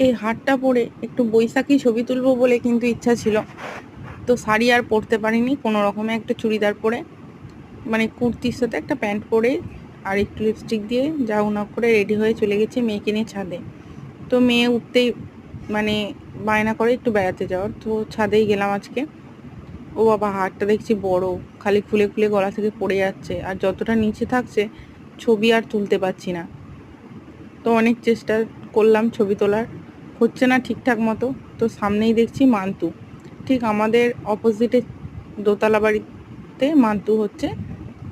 এই হারটা পরে একটু বৈশাখী ছবি তুলবো বলে কিন্তু ইচ্ছা ছিল, তো শাড়ি আর পরতে পারিনি, কোনো রকমে একটা চুড়িদার পরে মানে কুর্তির সাথে একটা প্যান্ট পরে আর একটু লিপস্টিক দিয়ে যা উনা করে রেডি হয়ে চলে গেছি মেয়েকে নিয়ে ছাদে। তো মেয়ে উঠতেই মানে বায়না করে একটু বেড়াতে যাওয়ার, তো ছাদেই গেলাম আজকে। ও বাবা, হারটা দেখছি বড়, খালি খুলে খুলে গলা থেকে পড়ে যাচ্ছে, আর যতটা নিচে থাকছে ছবি আর তুলতে পারছি না। তো অনেক চেষ্টা করলাম ছবি তোলার, হচ্ছে না ঠিকঠাক মতো। তো সামনেই দেখছি মান্তু, ঠিক আমাদের অপোজিটে দোতলা বাড়িতে মান্তু হচ্ছে,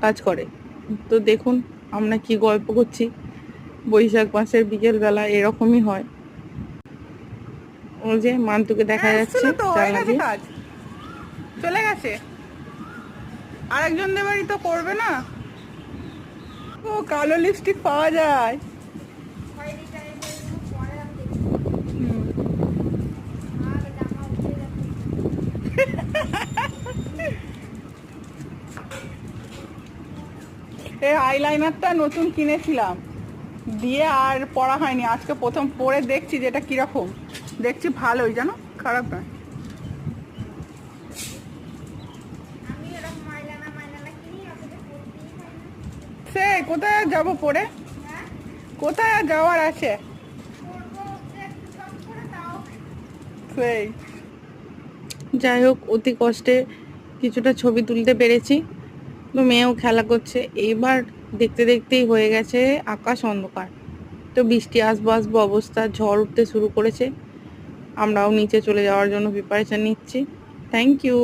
কাজ করে। তো দেখুন আমরা কি গল্প করছি, বৈশাখ মাসের বিকেল বেলা এরকমই হয়। ওই যে মান্তুকে দেখা যাচ্ছে এসছিল তো, হয়ে জানলা গেছে দিয়ে। কাজ, চলে গেছে। আরেকজনদের বাড়ি তো করবে না। ও কালো লিপস্টিক পাওয়া যায়। এই আইলাইনারটা নতুন কিনেছিলাম, দিয়ে আর পড়া হয়নি, আজকে প্রথম পরে দেখছি যে এটা কিরকম। দেখছি ভালোই, জানো, খারাপ নয়। সে কোথায় আর যাবো পরে, কোথায় আর যাওয়ার আছে সেই। যাই হোক, অতি কষ্টে কিছুটা ছবি তুলতে পেরেছি। তো মেয়েও খেলা করছে। এইবার দেখতে দেখতেই হয়ে গেছে আকাশ অন্ধকার। তো বৃষ্টি আসবো আসবো অবস্থা, ঝড় উঠতে শুরু করেছে। আমরাও নিচে চলে যাওয়ার জন্য প্রিপারেশন নিচ্ছি। Thank you.